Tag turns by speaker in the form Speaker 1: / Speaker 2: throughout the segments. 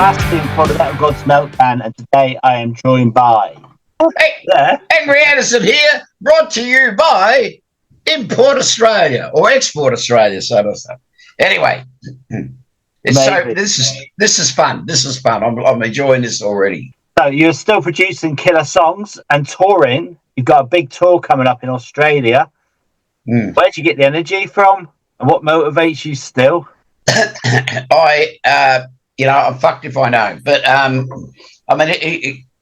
Speaker 1: Asking for the Metal Gods Meltdown, and today I am joined by
Speaker 2: Angry Anderson here, brought to you by Import Australia or Export Australia, so to say. Anyway, this is fun. This is fun. I'm enjoying this already.
Speaker 1: So you're still producing killer songs and touring. You've got a big tour coming up in Australia. Where'd you get the energy from, and what motivates you still?
Speaker 2: I'm fucked if I know, but I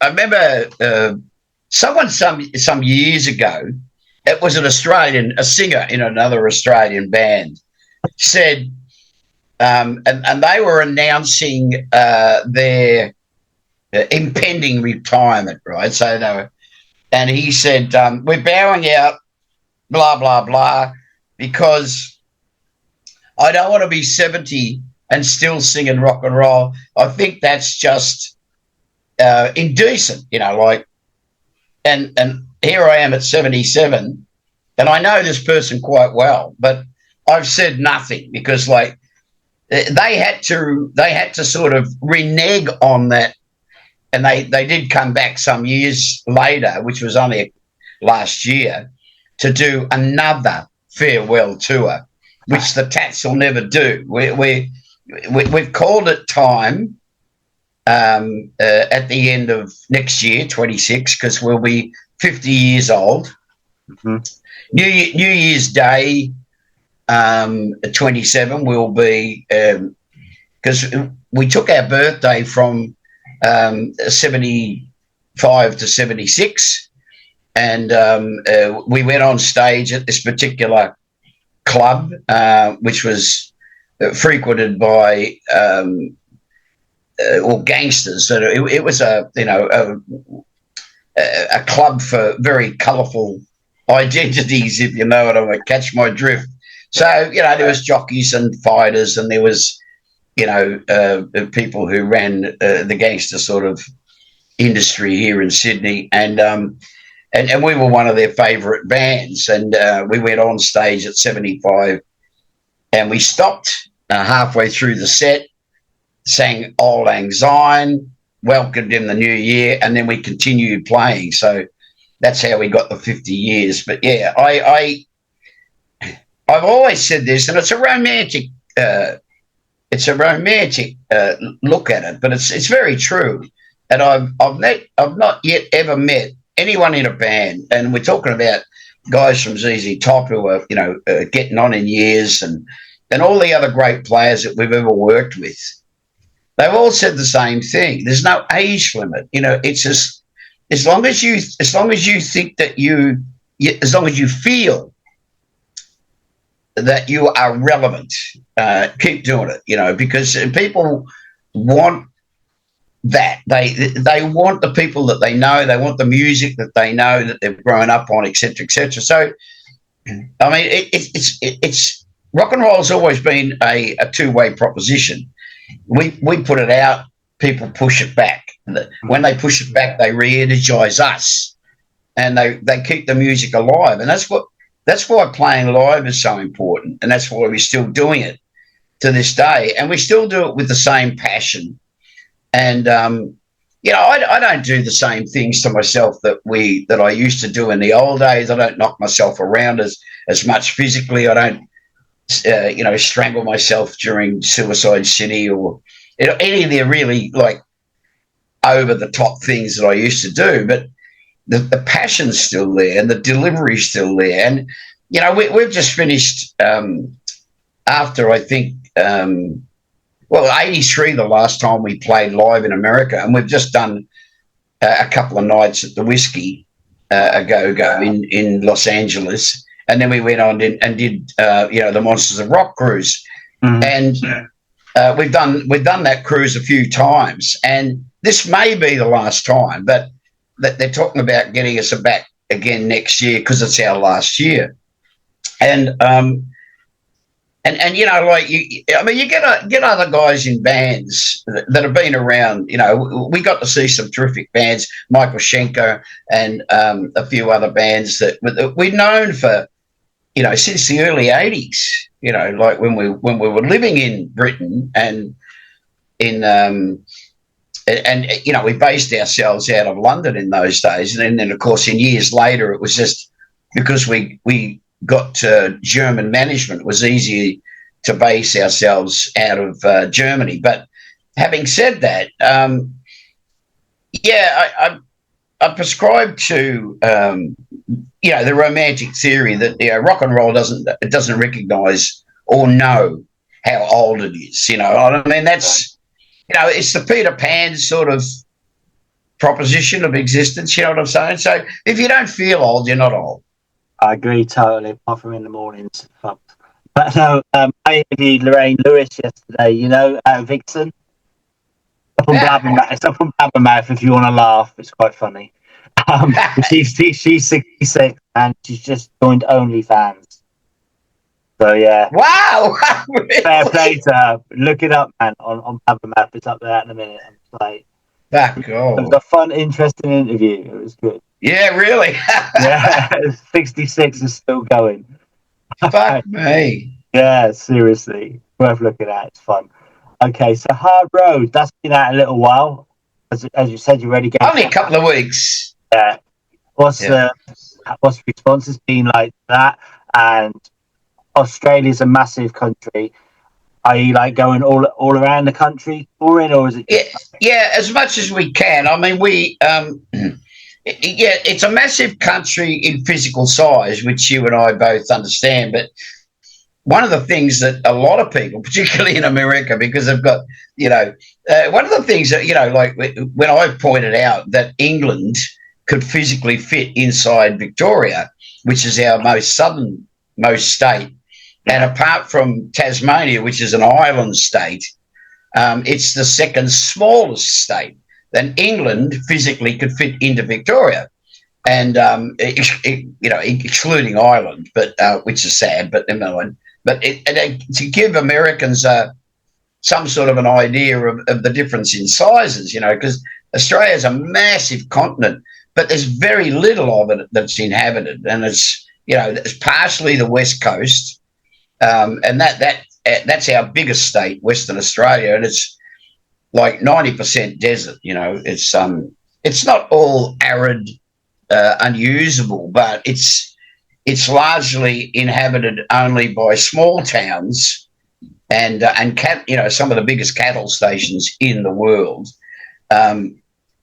Speaker 2: remember someone some years ago. It was a singer in another Australian band, said, and they were announcing their impending retirement, right? So they were, and he said, "We're bowing out, blah blah blah, because I don't want to be 70 and still singing rock and roll. I think that's just indecent, like." And here I am at 77, and I know this person quite well, but I've said nothing because, they had to sort of renege on that, and they did come back some years later, which was only last year, to do another farewell tour, which the Tats will never do. We've called it time at the end of next year, 26, because we'll be 50 years old. Mm-hmm. New Year's Day, 27 will be, because we took our birthday from 75 to 76, and we went on stage at this particular club, which was frequented by or gangsters. So it was a club for very colourful identities, if you know what I mean. Catch my drift. So there was jockeys and fighters, and there was people who ran the gangster sort of industry here in Sydney, and we were one of their favourite bands, and we went on stage at 75, and we stopped halfway through the set, sang Auld Lang Syne, welcomed in the new year, and then we continued playing. So that's how we got the 50 years. But yeah, I've always said this, and it's a romantic look at it, but it's very true. And I've not yet ever met anyone in a band, and we're talking about guys from ZZ Top who are getting on in years, and all the other great players that we've ever worked with. They've all said the same thing. There's no age limit. It's just as long as you think that as long as you feel that you are relevant, keep doing it. Because people want that. They want the people that they know. They want the music that they know, that they've grown up on, etc., etc. So, I mean, it's rock and roll has always been a two-way proposition. We put it out, people push it back. When they push it back, they re-energize us, and they keep the music alive. And that's why playing live is so important, and that's why we're still doing it to this day, and we still do it with the same passion. And I don't do the same things to myself that I used to do in the old days. I don't knock myself around as much physically. I don't strangle myself during Suicide City or any of the really over the top things that I used to do. But the passion's still there, and the delivery's still there. And we've just finished after, I think, 83 the last time we played live in America, and we've just done a couple of nights at the Whiskey a go in Los Angeles. And then we went on and did the Monsters of Rock cruise, and we've done that cruise a few times, and this may be the last time, but they're talking about getting us back again next year because it's our last year, and you get other guys in bands that have been around. We got to see some terrific bands, Michael Schenker and a few other bands that we've known for since the early 80s, when we were living in Britain and in and we based ourselves out of London in those days, and then of course in years later it was just because we got German management, it was easy to base ourselves out of Germany. But having said that, I prescribe to the romantic theory that rock and roll doesn't recognise or know how old it is. I mean, that's it's the Peter Pan sort of proposition of existence. You know what I'm saying? So if you don't feel old, you're not old.
Speaker 1: I agree totally, apart from in the mornings. But no, I interviewed Lorraine Lewis yesterday, Vixen. It's up on Blabbermouth if you want to laugh. It's quite funny. She's 66 and she's just joined OnlyFans. So yeah.
Speaker 2: Wow. Really?
Speaker 1: Fair play to her. Look it up, man. On Blabbermouth, it's up there in a minute. I'm like, it was a fun, interesting interview. It was good.
Speaker 2: Yeah, really.
Speaker 1: Yeah, 66 is still going.
Speaker 2: Fuck me.
Speaker 1: Yeah, seriously, worth looking at. It's fun. Okay, so Hard Road, that's been out a little while. As you said, you already gave
Speaker 2: only a couple of weeks.
Speaker 1: Yeah. What's the responses been like to that? And Australia's a massive country. Are you like going all around the country touring, or is it?
Speaker 2: Yeah, as much as we can. I mean, we it's a massive country in physical size, which you and I both understand. But one of the things that a lot of people, particularly in America, because they've got, one of the things that, like when I pointed out that England could physically fit inside Victoria, which is our most southernmost state, and apart from Tasmania, which is an island state, it's the second smallest state. Then England physically could fit into Victoria, and excluding Ireland, but which is sad. But never mind. But to give Americans some sort of an idea of the difference in sizes, because Australia is a massive continent, but there's very little of it that's inhabited, and it's partially the west coast, and that's our biggest state, Western Australia, and it's like 90% desert. It's not all arid, unusable, but it's largely inhabited only by small towns and some of the biggest cattle stations in the world.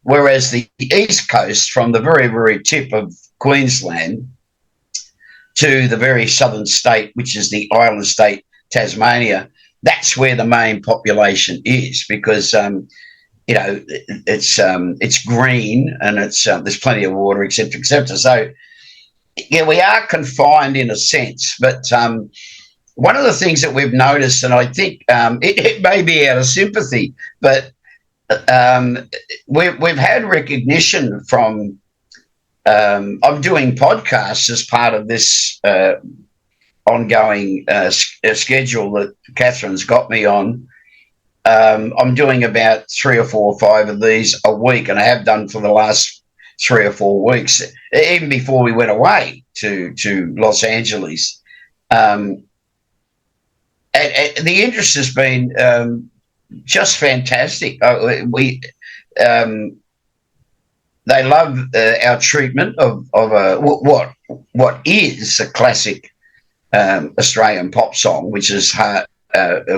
Speaker 2: Whereas the east coast, from the very, very tip of Queensland to the very southern state, which is the island state Tasmania, that's where the main population is, because it's green and there's plenty of water, etc., etc. So yeah, we are confined in a sense, but one of the things that we've noticed, and I think it may be out of sympathy, but we've had recognition from. I'm doing podcasts as part of this ongoing schedule that Catherine's got me on. I'm doing about 3 or 4 or 5 of these a week, and I have done for the last 3 or 4 weeks, even before we went away to Los Angeles. And the interest has been just fantastic. They love our treatment of what is a classic Australian pop song, which is a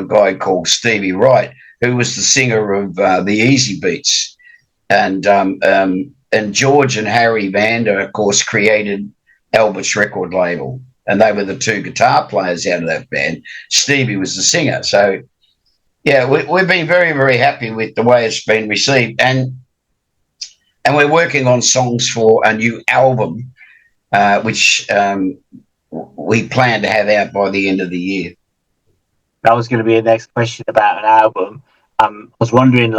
Speaker 2: guy called Stevie Wright, who was the singer of the Easy Beats, and George and Harry Vander, of course, created Albert's record label, and they were the 2 guitar players out of that band. Stevie was the singer. So, yeah, we've been very, very happy with the way it's been received, and we're working on songs for a new album, which we plan to have out by the end of the year.
Speaker 1: That was going to be the next question about an album. I was wondering,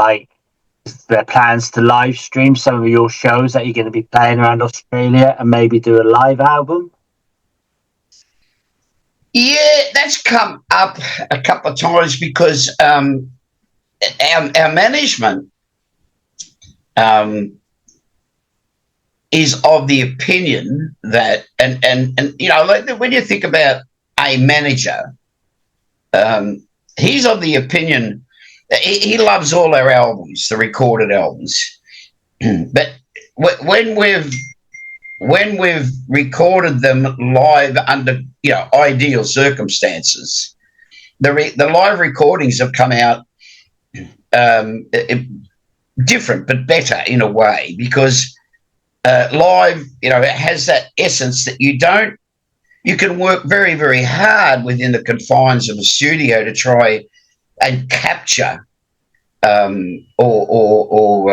Speaker 1: is there plans to live stream some of your shows that you're going to be playing around Australia and maybe do a live album?
Speaker 2: Yeah, that's come up a couple of times because our management is of the opinion that, and when you think about a manager, he's of the opinion He loves all our albums, the recorded albums. But when we've recorded them live under ideal circumstances, the live recordings have come out different but better in a way, because live, it has that essence that you can work very, very hard within the confines of a studio to try and capture or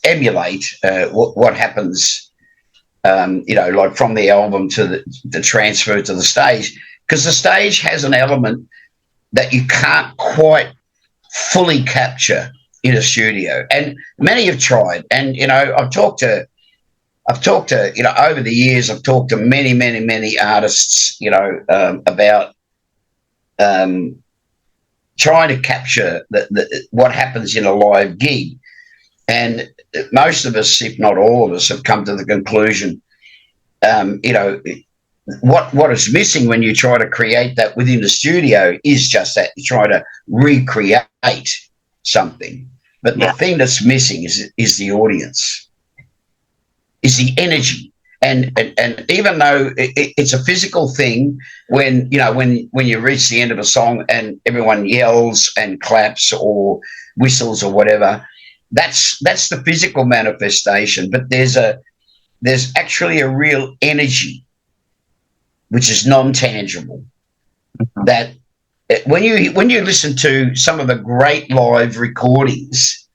Speaker 2: emulate what happens, like from the album to the transfer to the stage, because the stage has an element that you can't quite fully capture in a studio. And many have tried. And, I've talked to, over the years, I've talked to many, many, many artists, about trying to capture what happens in a live gig. And most of us, if not all of us, have come to the conclusion, what is missing when you try to create that within the studio is just that. You try to recreate something. But the thing that's missing is the audience, is the energy. And even though it's a physical thing, when you reach the end of a song and everyone yells and claps or whistles or whatever, that's the physical manifestation. But there's actually a real energy, which is non-tangible. That when you listen to some of the great live recordings,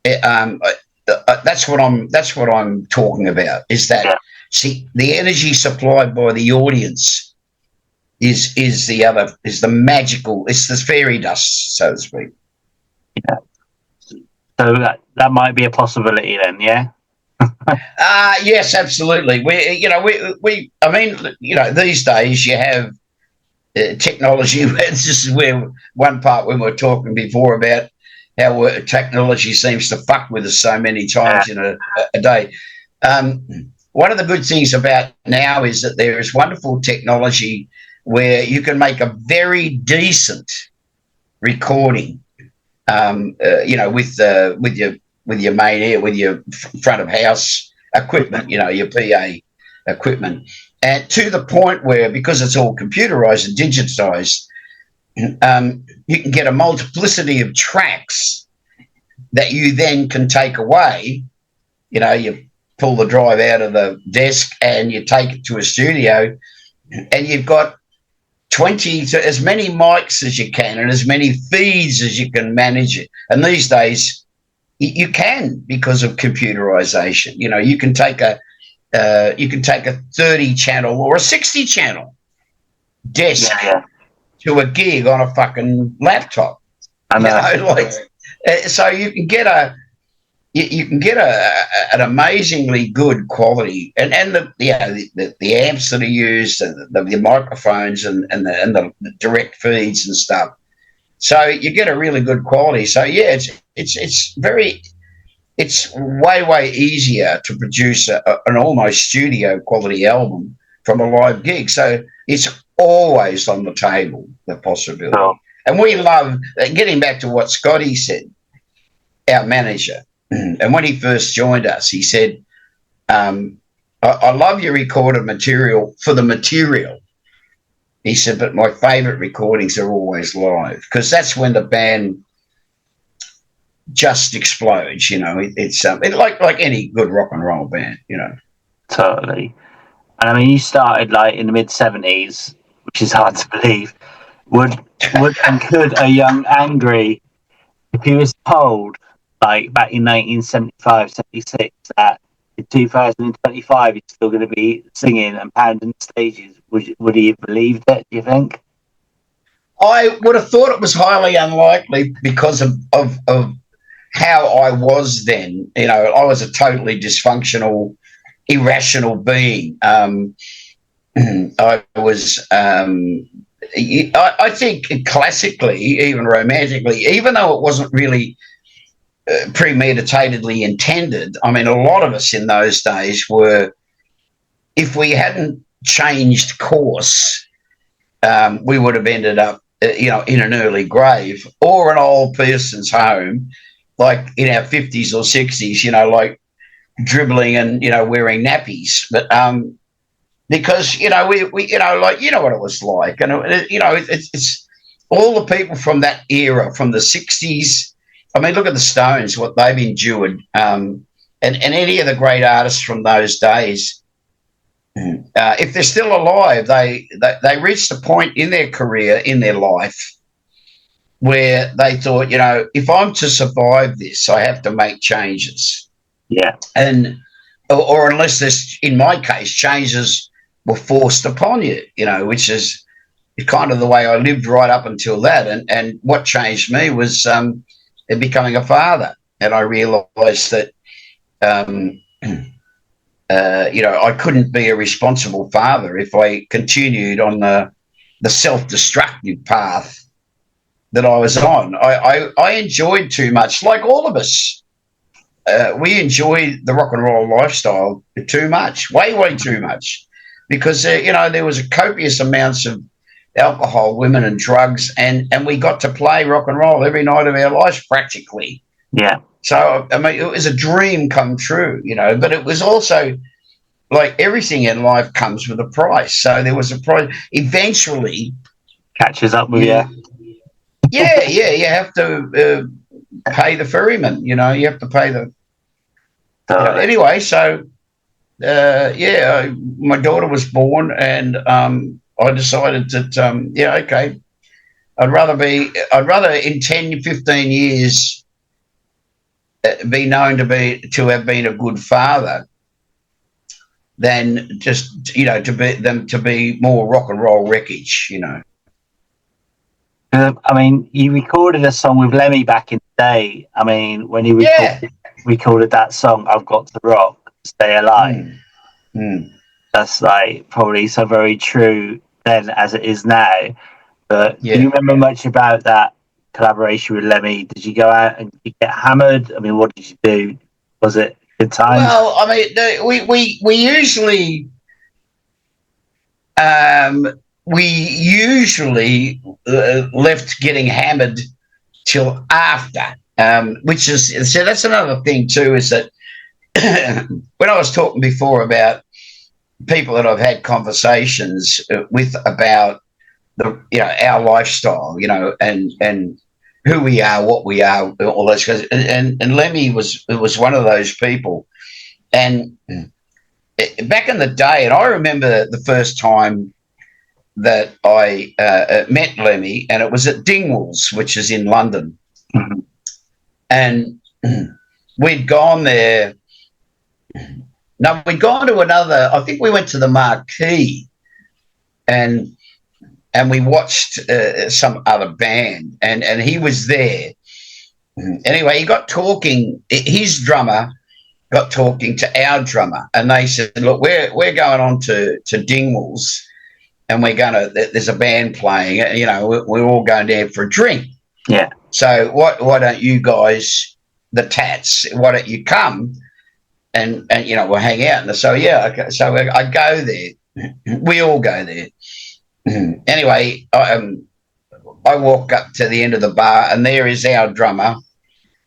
Speaker 2: that's what I'm talking about. Is that see, the energy supplied by the audience is the magical, it's the fairy dust, so to speak.
Speaker 1: Yeah. So that might be a possibility then, yeah.
Speaker 2: Yes, absolutely. These days you have technology. This is where one part when we were talking before about how technology seems to fuck with us so many times in a day. One of the good things about now is that there is wonderful technology where you can make a very decent recording, with your main air, with your front of house equipment, your PA equipment, and to the point where, because it's all computerized and digitized, you can get a multiplicity of tracks that you then can take away. You pull the drive out of the desk and you take it to a studio, and you've got 20 to as many mics as you can and as many feeds as you can manage it. And these days you can, because of computerization. You can take a 30 channel or a 60 channel desk to a gig on a fucking laptop. So you can get an amazingly good quality, and the amps that are used, and the microphones and the direct feeds and stuff. So you get a really good quality. So it's way easier to produce an almost studio quality album from a live gig. So it's always on the table, the possibility. Oh. And we love, getting back to what Scotty said, our manager, and when he first joined us, he said, I love your recorded material for the material. He said, but my favourite recordings are always live, because that's when the band just explodes. It's like any good rock and roll band.
Speaker 1: Totally. And I mean, you started like in the mid-70s, which is hard to believe. Would and could a young Angry, if he was told, like back in 1975, 76, that in 2025 he's still going to be singing and pounding stages, would he have believed it, do you think?
Speaker 2: I would have thought it was highly unlikely, because of how I was then. I was a totally dysfunctional, irrational being. I was, I think classically, even romantically, even though it wasn't really premeditatedly intended, I mean, a lot of us in those days were, if we hadn't changed course, we would have ended up in an early grave or an old person's home, like in our 50s or 60s, like dribbling and, wearing nappies. But because, we like, what it was like. And, it's all the people from that era, from the 60s. I mean, look at the Stones, what they've endured. And any of the great artists from those days, if they're still alive, they reached a point in their career, in their life, where they thought, if I'm to survive this, I have to make changes.
Speaker 1: Yeah.
Speaker 2: And or unless there's, in my case, changes were forced upon you, which is kind of the way I lived right up until that. And what changed me was becoming a father. And I realised that, I couldn't be a responsible father if I continued on the self-destructive path that I was on. I enjoyed too much, like all of us. We enjoyed the rock and roll lifestyle too much, way too much, because there was a copious amounts of alcohol, women, and drugs, and we got to play rock and roll every night of our lives practically.
Speaker 1: Yeah.
Speaker 2: So I mean, it was a dream come true, but it was also like everything in life comes with a price. So there was a price. Eventually,
Speaker 1: catches up with you.
Speaker 2: Yeah. You have to pay the ferryman. You have to pay the. Anyway, so my daughter was born, and I decided that okay, I'd rather in 10, 15 years be known to have been a good father than just to be more rock and roll wreckage.
Speaker 1: I mean, you recorded a song with Lemmy back in the day. I mean, when you recorded that song, I've Got to Rock, Stay Alive. That's like probably so very true then as it is now. But do you remember much about that collaboration with Lemmy? Did you go out and you get hammered? I mean, what did you do? Was it good times?
Speaker 2: Well, I mean, we usually left getting hammered till after, which is, so that's another thing too, is that when I was talking before about people that I've had conversations with about our lifestyle, and who we are, what we are, all those guys, and Lemmy was one of those people, and back in the day, and I remember the first time that I met Lemmy, and it was at Dingwall's, which is in London.
Speaker 1: Mm-hmm.
Speaker 2: And we'd gone there. No, we'd gone to another, I think we went to the Marquee, and we watched some other band, and he was there. Anyway, he got talking, his drummer got talking to our drummer, and they said, look, we're going on to Dingwall's, and there's a band playing, we're all going there for a drink.
Speaker 1: Yeah.
Speaker 2: So why don't you guys, the Tats, why don't you come and we'll hang out? And so, okay. So I go there. We all go there. Anyway, I walk up to the end of the bar, and there is our drummer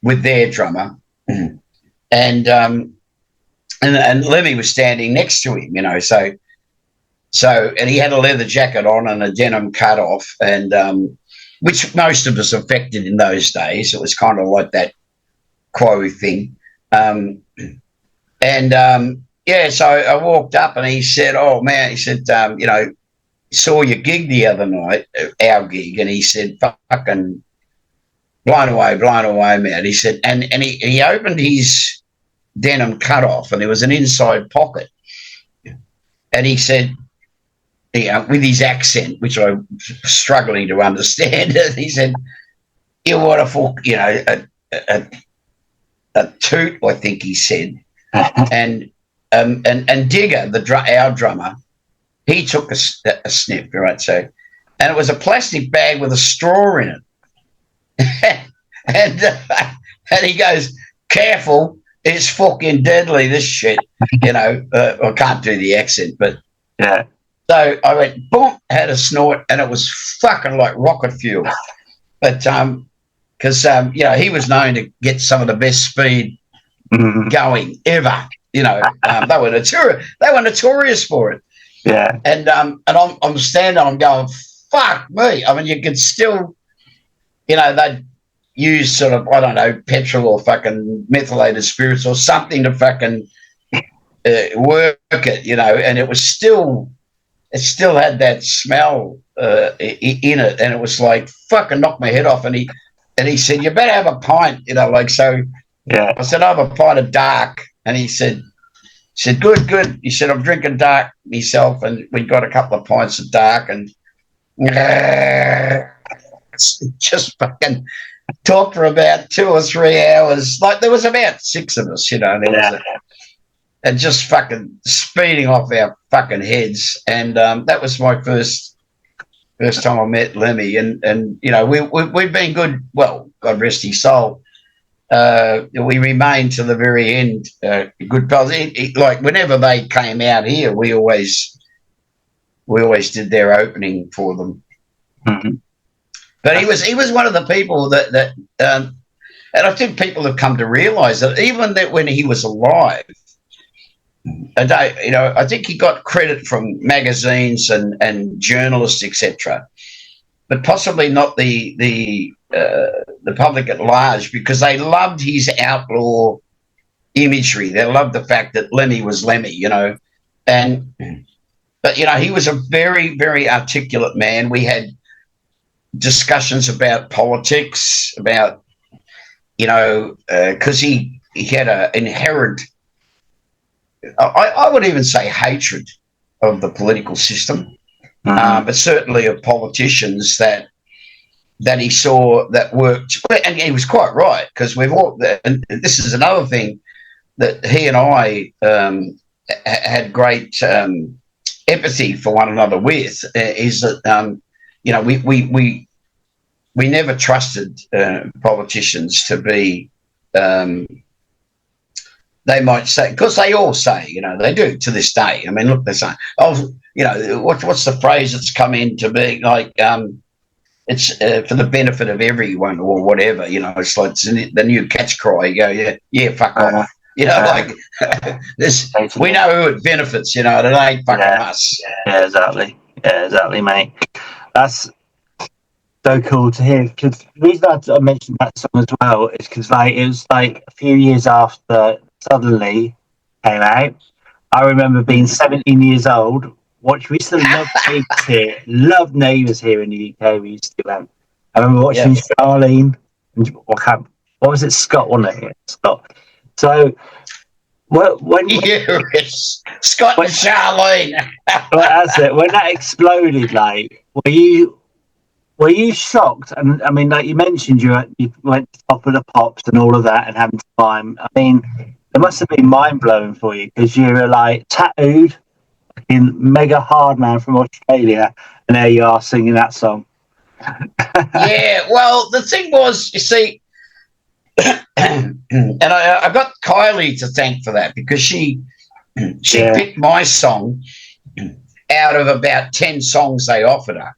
Speaker 2: with their drummer. And Lemmy was standing next to him, so, and he had a leather jacket on and a denim cut off, and which most of us affected in those days. It was kind of like that quo thing. So I walked up, and he said, oh man, he said, saw your gig the other night, our gig, and he said, fucking blown away, man. He said, and he opened his denim cut off, and there was an inside pocket, and he said, with his accent, which I'm struggling to understand, he said, "You want a fuck, a toot," I think he said, and Digger, our drummer, he took a sniff, right? So, and it was a plastic bag with a straw in it, and he goes, "Careful, it's fucking deadly, this shit." I can't do the accent, but
Speaker 1: yeah.
Speaker 2: So I went, boom, had a snort, and it was fucking like rocket fuel. But because he was known to get some of the best speed going ever. They were notorious for it.
Speaker 1: Yeah.
Speaker 2: And I'm standing, I'm going, fuck me. I mean, you could still, they'd use sort of, I don't know, petrol or fucking methylated spirits or something to fucking work it, and it still had that smell in it, and it was like fucking knocked my head off. And he said, "You better have a pint," so.
Speaker 1: Yeah.
Speaker 2: I said, "I have a pint of dark," and he said, "Good." He said, "I'm drinking dark myself," and we got a couple of pints of dark, and just fucking talked for about 2 or 3 hours. Like there was about 6 of us, and just fucking speeding off our fucking heads. And that was my first time I met Lemmy, and we've been good. Well, God rest his soul. We remained to the very end good pals. Like whenever they came out here, we always did their opening for them.
Speaker 1: Mm-hmm.
Speaker 2: But he was one of the people that and I think people have come to realise that even that when he was alive, I think he got credit from magazines and journalists, etc., but possibly not the public at large, because they loved his outlaw imagery. They loved the fact that Lemmy was Lemmy, but he was a very, very articulate man. We had discussions about politics, about because he had an inherent, I would even say, hatred of the political system, but certainly of politicians that he saw that worked. And he was quite right, because we've all, and this is another thing that he and I had great empathy for one another with, is that we never trusted politicians to be. They might say, because they all say, they do to this day. I mean, look, they're saying, what's the phrase that's come in to be like, it's for the benefit of everyone or whatever, it's like the new catch cry. You go, yeah, fuck off. Like this, we know who it benefits, and it ain't fucking us.
Speaker 1: Yeah, exactly, mate. That's so cool to hear, because the reason I mentioned that song as well is because it was like a few years after Suddenly came out. I remember being 17 years old. We used to love neighbours here. Loved Neighbours here in the UK. We used to. I remember watching Charlene. And what was it? Scott, wasn't it? Scott. So when
Speaker 2: Scott and Charlene.
Speaker 1: Well, that's it. When that exploded, were you shocked? And I mean, like you mentioned, you went to Top of the Pops and all of that, and having to climb. I mean, it must have been mind blowing for you, because you were like tattooed, fucking mega hard man from Australia, and there you are singing that song.
Speaker 2: Yeah, well, the thing was, you see, and I got Kylie to thank for that, because she picked my song out of about 10 songs they offered her.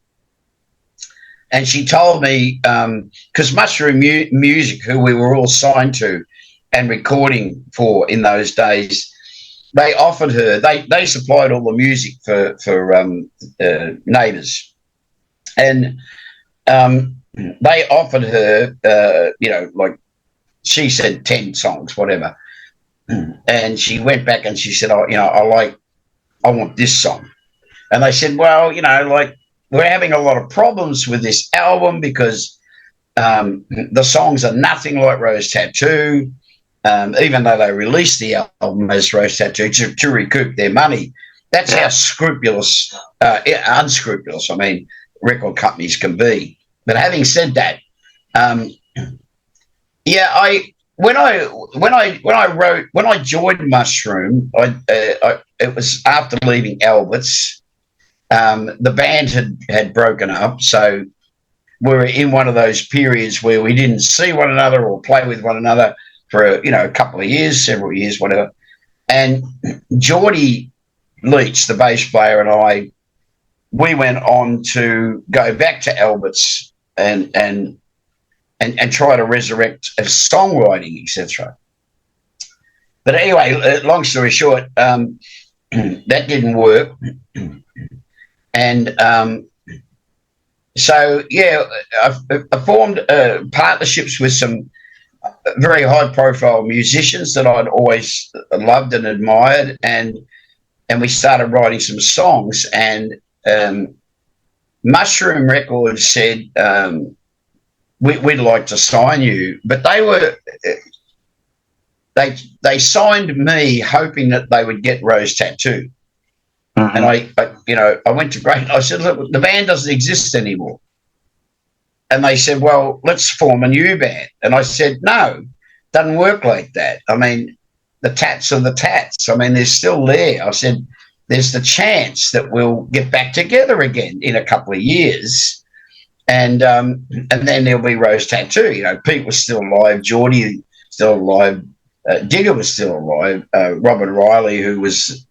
Speaker 2: And she told me, because Mushroom Music, who we were all signed to and recording for in those days, they offered her, they supplied all the music for Neighbours. And they offered her, like she said 10 songs, whatever. And she went back and she said, I want this song. And they said, well, we're having a lot of problems with this album, because the songs are nothing like Rose Tattoo, even though they released the album as Rose Tattoo to recoup their money. That's how unscrupulous, record companies can be. But having said that, when I joined Mushroom, it was after leaving Albert's. The band had broken up, so we were in one of those periods where we didn't see one another or play with one another for a couple of years, several years, whatever. And Geordie Leach, the bass player, and I we went on to go back to Albert's and try to resurrect a songwriting, etc. But anyway, long story short, that didn't work, and so yeah, I formed partnerships with some very high-profile musicians that I'd always loved and admired, and we started writing some songs. And Mushroom Records said, we'd like to sign you, but they signed me hoping that they would get Rose Tattoo. Mm-hmm. And I went to Great. I said, look, the band doesn't exist anymore. And they said, well, let's form a new band. And I said, no, doesn't work like that. I mean, the Tats are the Tats. I mean, they're still there. I said, there's the chance that we'll get back together again in a couple of years. And then there'll be Rose Tattoo. You know, Pete was still alive, Geordie still alive, Digger was still alive, Robert Riley, who was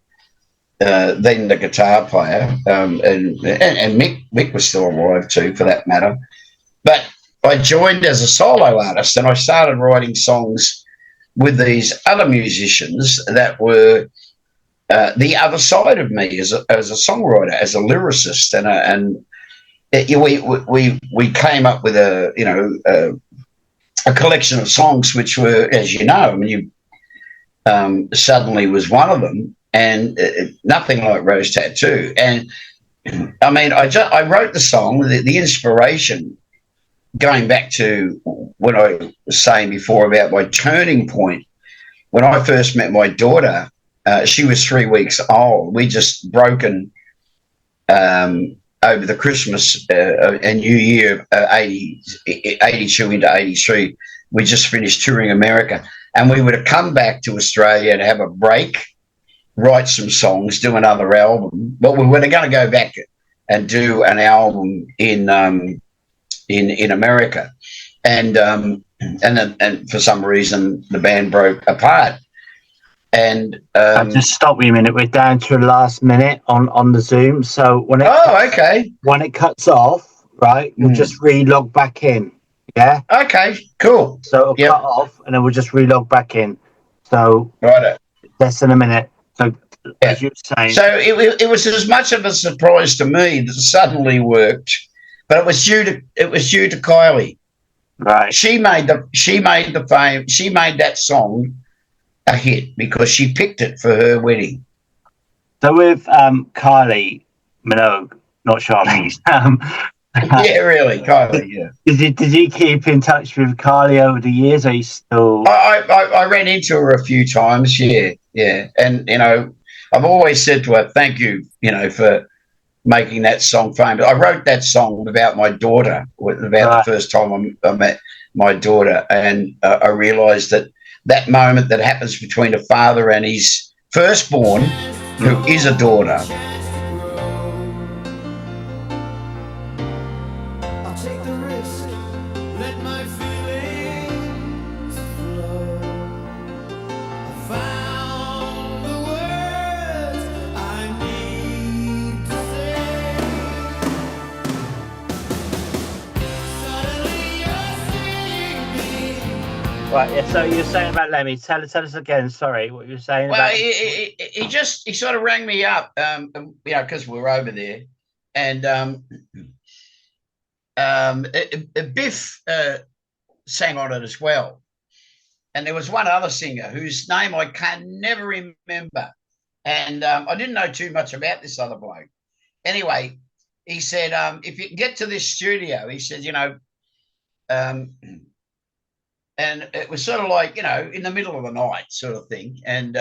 Speaker 2: then the guitar player, and Mick was still alive too, for that matter. But I joined as a solo artist, and I started writing songs with these other musicians that were the other side of me as a songwriter, as a lyricist, and we came up with a collection of songs which were, as you know, I mean, Suddenly was one of them, and nothing like Rose Tattoo. And I mean, I wrote the song, the inspiration, going back to what I was saying before about my turning point. When I first met my daughter, she was 3 weeks old. We just broken over the Christmas and New Year 82 into 83. We just finished touring America, and we would have come back to Australia to have a break, write some songs, do another album. But we were going to go back and do an album in America, and for some reason the band broke apart. And
Speaker 1: I'll just stop you a minute. We're down to the last minute on the Zoom. So when it cuts off, right, we'll just re-log back in. Yeah.
Speaker 2: Okay. Cool.
Speaker 1: So it'll cut off, and then we'll just re-log back in. So less than a minute. So as you were saying,
Speaker 2: so it was as much of a surprise to me that it suddenly worked, but it was due to Kylie.
Speaker 1: Right.
Speaker 2: She made that song a hit because she picked it for her wedding.
Speaker 1: So with Kylie Minogue, not Charlize.
Speaker 2: Yeah, really, Kylie. Yeah.
Speaker 1: Did you keep in touch with Kylie over the years? Are you still?
Speaker 2: I ran into her a few times. Yeah, and I've always said to her, "Thank you, for making that song famous." I wrote that song about my daughter, the first time I met my daughter, and I realised that moment that happens between a father and his firstborn, who is a daughter.
Speaker 1: Right, yeah. So you're saying about Lemmy. Tell us again. Sorry, what you were saying.
Speaker 2: Well,
Speaker 1: about
Speaker 2: he sort of rang me up, because we were over there, and Biff sang on it as well, and there was one other singer whose name I can never remember, and I didn't know too much about this other bloke. Anyway, he said, if you can get to this studio, he said, and it was sort of like, in the middle of the night sort of thing. And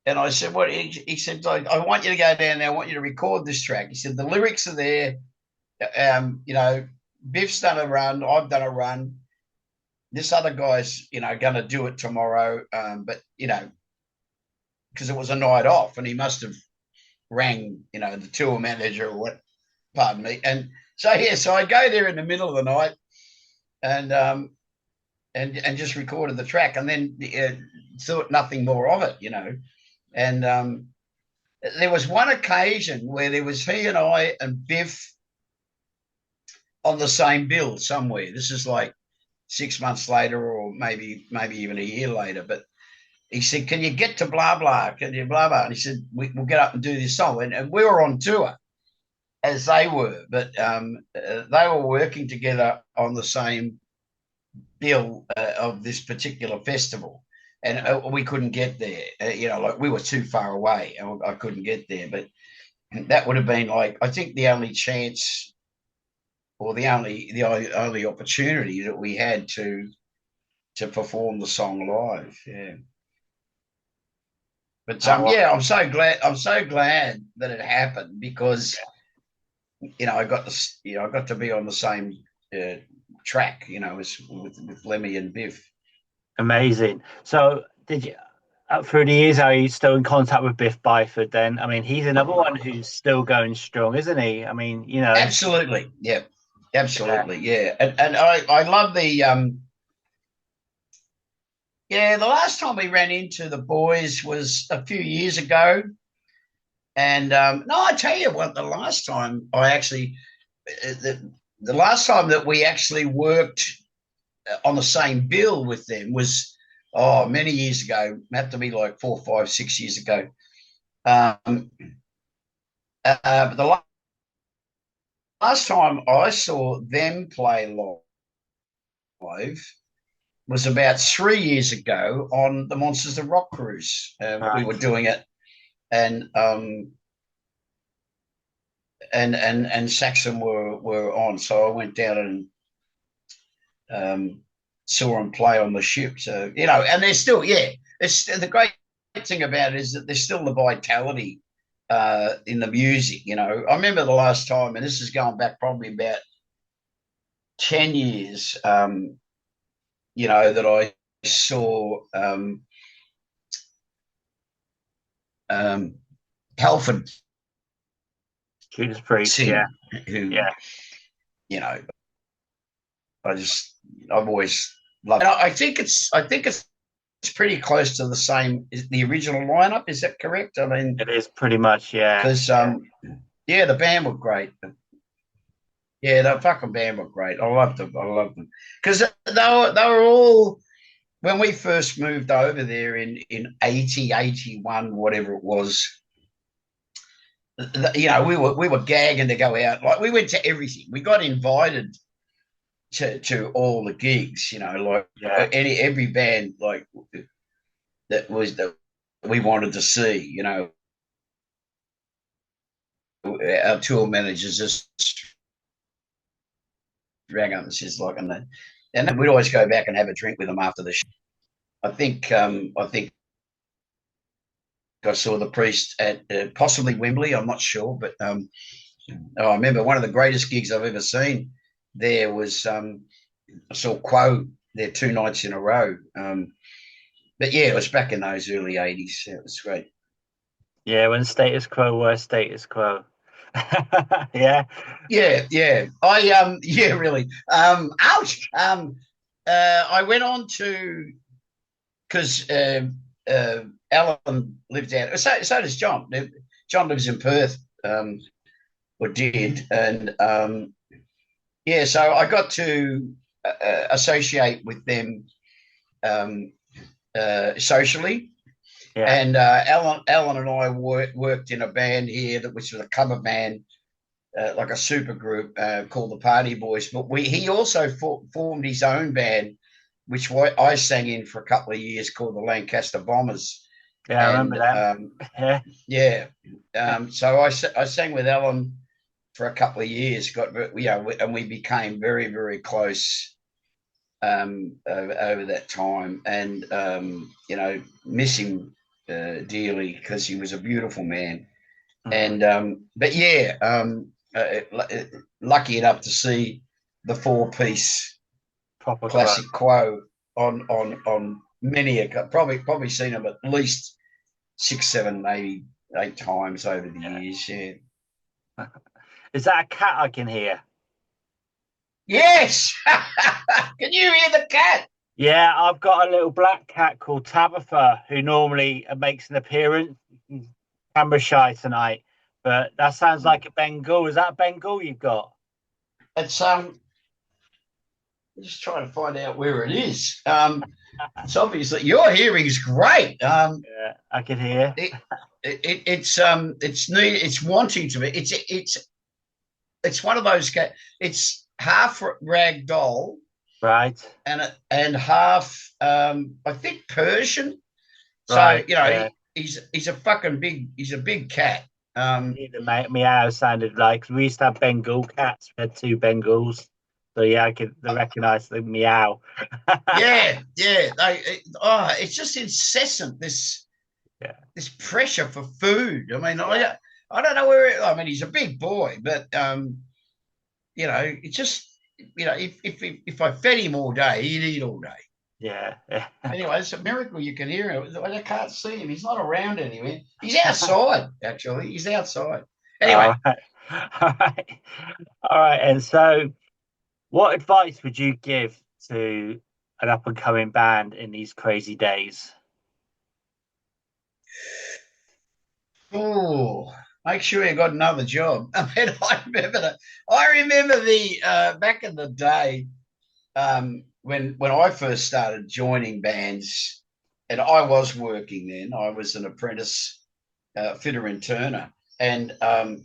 Speaker 2: I said, what? He said, I want you to go down there. I want you to record this track. He said, the lyrics are there. Biff's done a run. I've done a run. This other guy's, going to do it tomorrow. But, because it was a night off and he must have rang, the tour manager or what, pardon me. And so I go there in the middle of the night and just recorded the track, and then thought nothing more of it, and There was one occasion where there was he and I and Biff on the same bill somewhere. This is like 6 months later, or maybe even a year later. But he said, "Can you get to blah blah? Can you blah blah?" And he said, "We'll get up and do this song." And we were on tour as they were, but they were working together on the same bill of this particular festival, and we couldn't get there. Like we were too far away, and I couldn't get there. But that would have been like, I think, the only chance, or the only opportunity that we had to perform the song live. Yeah. But yeah, I'm so glad. I'm so glad that it happened, because I got to be on the same track, as with Lemmy and Biff.
Speaker 1: Amazing. So, did you through the years, are you still in contact with Biff Byford? Then, I mean, he's another one who's still going strong, isn't he? I mean,
Speaker 2: Absolutely, yeah,
Speaker 1: yeah,
Speaker 2: absolutely, yeah. And I love the the last time we ran into the boys was a few years ago. And no, I tell you what, the last time the last time that we actually worked on the same bill with them was, many years ago. It had to be like 4, 5, 6 years ago. But the last time I saw them play live was about 3 years ago on the Monsters of Rock cruise. We were doing it, and Saxon were on, so I went down and saw them play on the ship. So and they're still, It's the great thing about it is that there's still the vitality in the music. I remember the last time, and this is going back probably about 10 years. That I saw Halford
Speaker 1: Judas Priest,
Speaker 2: sing,
Speaker 1: yeah,
Speaker 2: who,
Speaker 1: yeah,
Speaker 2: I've always loved. And I think it's pretty close to the same as the original lineup. Is that correct? I mean,
Speaker 1: it is pretty much, yeah,
Speaker 2: because the band were great. Yeah, the fucking band were great. I loved them. Because they were all, when we first moved over there in 80, 81, whatever it was. We were gagging to go out. Like, we went to everything. We got invited to all the gigs. Like,
Speaker 1: yeah,
Speaker 2: every band, like, that we wanted to see. Our tour managers just rang up and says, like, and then we'd always go back and have a drink with them after the show. I think I saw the Priest at possibly Wembley. I'm not sure, but I remember one of the greatest gigs I've ever seen there was, I saw Quo there 2 nights in a row. But yeah, it was back in those early 80s. It was great.
Speaker 1: yeah. When status quo were status quo, yeah,
Speaker 2: Yeah. Yeah, really. Ouch. I went on to, because Alan lived out. So does John. John lives in Perth, or did, and so I got to associate with them socially.
Speaker 1: yeah,
Speaker 2: And Alan and I worked in a band here which was a cover band, like a super group called the Party Boys. But he also formed his own band, which I sang in for a couple of years, called the Lancaster Bombers.
Speaker 1: yeah. I remember
Speaker 2: And
Speaker 1: them.
Speaker 2: so I sang with Alan for a couple of years. And we became very, very close over that time, and miss him dearly, because he was a beautiful man.
Speaker 1: Mhm.
Speaker 2: And but lucky enough to see the 4-piece
Speaker 1: Proper quo.
Speaker 2: classic Quo on many probably seen them at least 6, 7, maybe 8 times over the years. Yeah.
Speaker 1: Is that a cat I can hear?
Speaker 2: Yes. Can you hear the cat?
Speaker 1: Yeah, I've got a little black cat called Tabitha who normally makes an appearance. camera shy tonight, but that sounds like a Bengal. Is that a Bengal you've got?
Speaker 2: It's I'm just trying to find out where it is. It's obviously your hearing's great.
Speaker 1: Yeah, I can hear.
Speaker 2: It, it's neat. It's wanting to be. It's one of those. It's half rag doll
Speaker 1: Right,
Speaker 2: and half I think Persian. So
Speaker 1: right.
Speaker 2: you know
Speaker 1: Yeah.
Speaker 2: he's a fucking big. He's a big cat.
Speaker 1: The meow sounded like we used to have Bengal cats. We had two Bengals, so yeah, I could recognize the meow.
Speaker 2: Yeah, yeah. It's just incessant.
Speaker 1: Yeah,
Speaker 2: This pressure for food. I mean,
Speaker 1: yeah.
Speaker 2: I don't know where. I mean, he's a big boy, but you know, it's just you know, if I fed him all day, he'd eat all day.
Speaker 1: Yeah.
Speaker 2: Anyway, it's a miracle you can hear him. I can't see him. He's not around anywhere. He's outside. Actually, he's outside. Anyway,
Speaker 1: All right. All right. All right. And so, what advice would you give to an up and coming band in these crazy days?
Speaker 2: oh, make sure you got another job. I mean, I remember the back in the day when I first started joining bands, and I was working then. I was an apprentice fitter and turner, and I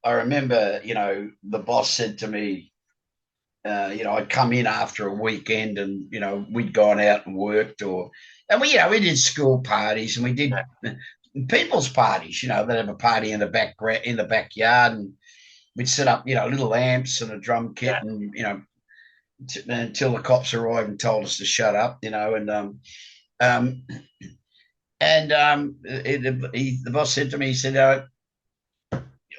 Speaker 2: remember, you know, the boss said to me, you know, I'd come in after a weekend, and you know, we'd gone out and worked, and we, you know, we did school parties and we did
Speaker 1: Yeah.
Speaker 2: people's parties. You know, they'd have a party in the backyard, and we'd set up, you know, little amps and a drum kit,
Speaker 1: Yeah.
Speaker 2: and you know, until the cops arrived and told us to shut up, you know, um, the boss said to me, he said,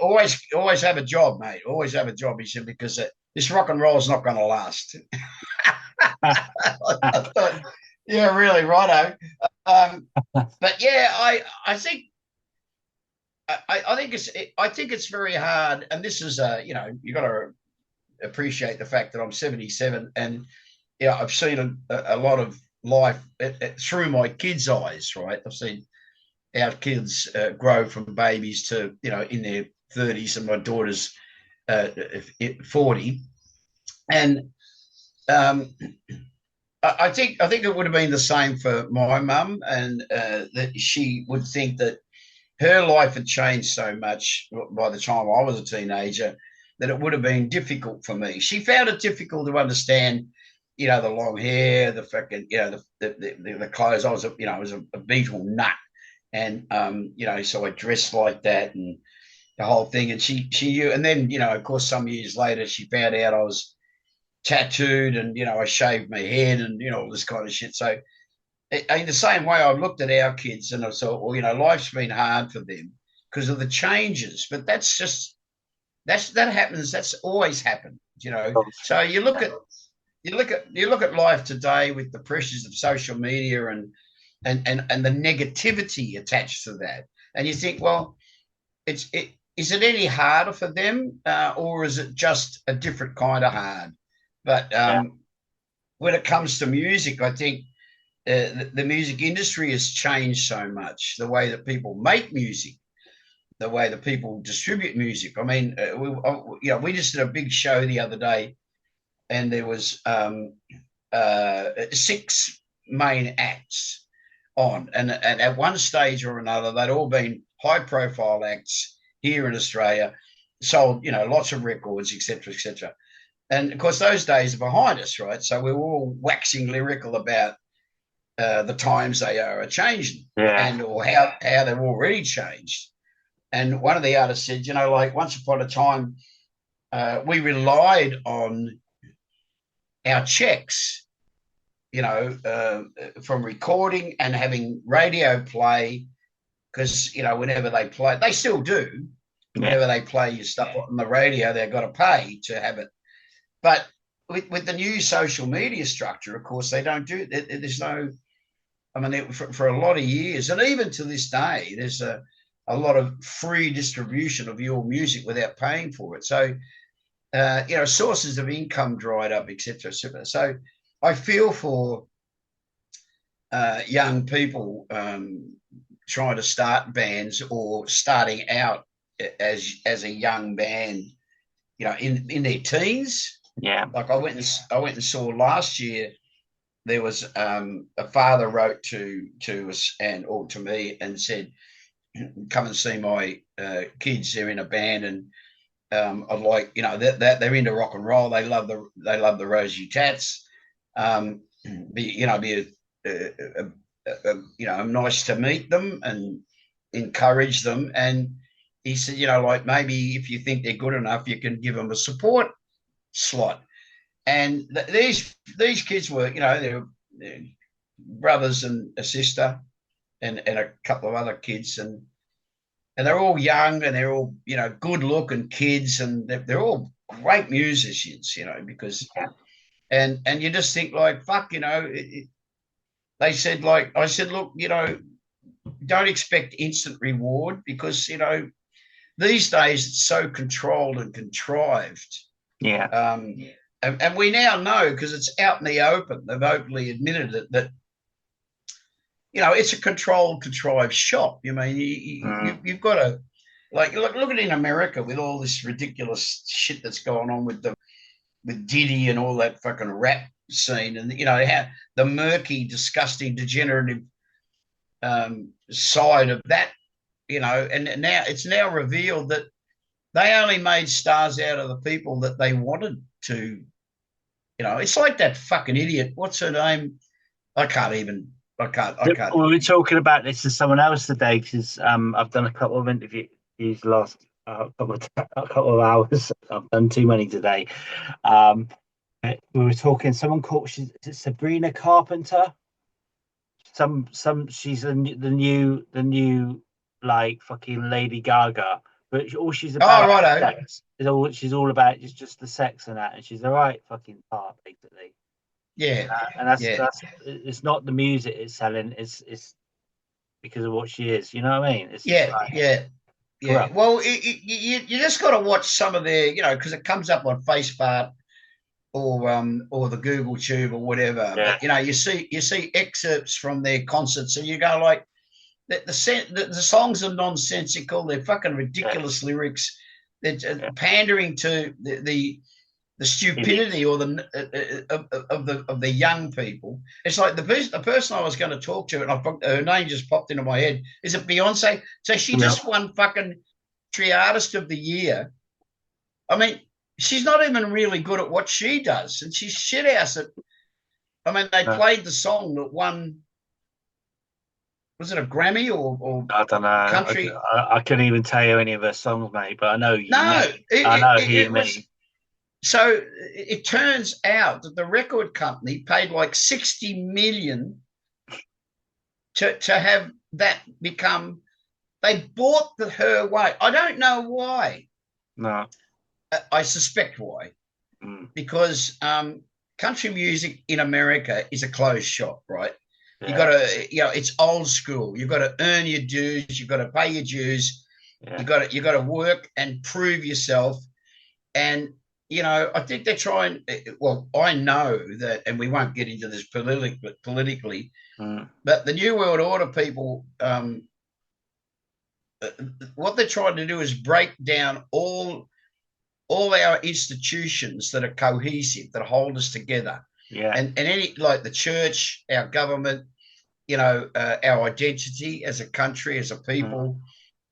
Speaker 2: always have a job, mate. Always have a job. He said, because this rock and roll is not going to last. I thought, yeah, really, righto. But yeah, I think I think it's very hard, and this is you know, you got to appreciate the fact that I'm 77, and yeah, I've seen a lot of life through my kids' eyes. Right, I've seen our kids grow from babies to, you know, in their 30s, and my daughter's 40, and um, I think it would have been the same for my mum, and that she would think that her life had changed so much by the time I was a teenager that it would have been difficult for me. She found it difficult to understand, you know, the long hair, the fucking, you know, the clothes. I was a Beatle nut, and you know, so I dressed like that and the whole thing. And she knew, and then, you know, of course, some years later, she found out I was tattooed, and you know, I shaved my head, and you know, all this kind of shit. So in the same way, I looked at our kids and I thought, well, you know, life's been hard for them because of the changes. But that's just that happens. That's always happened, you know. So you look at life today with the pressures of social media and the negativity attached to that, and you think, well, is it any harder for them, or is it just a different kind of hard? But
Speaker 1: Yeah.
Speaker 2: when it comes to music, I think the music industry has changed so much. The way that people make music, the way that people distribute music. I mean, you know, we just did a big show the other day, and there was 6 main acts on, and at one stage or another, they'd all been high-profile acts here in Australia, sold, you know, lots of records, etc., etc. And of course, those days are behind us, right? So we were all waxing lyrical about the times they are changing,
Speaker 1: Yeah.
Speaker 2: and or how they've already changed. And one of the artists said, you know, like once upon a time, we relied on our checks, you know, from recording and having radio play, because, you know, whenever they play, they still do.
Speaker 1: Yeah.
Speaker 2: Whenever they play your stuff on the radio, they've got to pay to have it. But with the new social media structure, of course, they don't do it. There's no, I mean, for a lot of years, and even to this day, there's a lot of free distribution of your music without paying for it. So, you know, sources of income dried up, etc., etc. So, I feel for young people trying to start bands or starting out as a young band, in their teens.
Speaker 1: Yeah.
Speaker 2: Like I went and saw last year. There was a father wrote to us or to me and said, "Come and see my kids. They're in a band, and I'd like that they're into rock and roll. They love the Rosie Tats. Be nice to meet them and encourage them." And he said, like maybe if you think they're good enough, you can give them a support slot. And these kids were, they're brothers and a sister and a couple of other kids, and they're all young and they're all, good looking kids, and they're all great musicians, because and you just think like, fuck, they said, like, I said, look, don't expect instant reward, because, these days it's so controlled and contrived.
Speaker 1: Yeah.
Speaker 2: And we now know, because it's out in the open, they've openly admitted it, that, it's a contrived shop. You've got to, like, look at in America with all this ridiculous shit that's going on with Diddy and all that fucking rap scene, and how the murky, disgusting, degenerative side of that, and now it's now revealed that they only made stars out of the people that they wanted to. It's like that fucking idiot. What's her name? I can't.
Speaker 1: We were talking about this to someone else today, because I've done a couple of interviews last couple of hours. I've done too many today. We were talking. Someone called. Is it Sabrina Carpenter? She's the new like fucking Lady Gaga, but all she's about sex. She's all about is just the sex and that, and she's the right fucking part basically.
Speaker 2: Yeah,
Speaker 1: and that's it's not the music it's selling, it's because of what she is. You know what I mean? It's
Speaker 2: yeah. Well, you just got to watch some of their, because it comes up on Facebook or the Google Tube or whatever.
Speaker 1: Yeah.
Speaker 2: But you see excerpts from their concerts, and you go like, the songs are nonsensical. They're fucking ridiculous lyrics. They're pandering to the stupidity or of the young people. It's like the person I was going to talk to, and her name just popped into my head. Is it Beyonce? So she just won fucking Artist of the Year. I mean, she's not even really good at what she does, and she's shit ass at. I mean, they played the song that won. Was it a Grammy or
Speaker 1: I don't know.
Speaker 2: Country?
Speaker 1: I couldn't even tell you any of her songs, mate. But I know you.
Speaker 2: So it turns out that the record company paid like $60 million to have that become. They bought her way. I don't know why.
Speaker 1: No.
Speaker 2: I suspect why. Because country music in America is a closed shop, right? Yeah. You got to, it's old school. You've got to earn your dues. You've got to pay your dues. Yeah. You got to work and prove yourself. And I think they're trying. Well, I know that, and we won't get into this politically, but the New World Order people, what they're trying to do is break down all our institutions that are cohesive, that hold us together.
Speaker 1: Yeah.
Speaker 2: And any, like the church, our government, our identity as a country, as a people.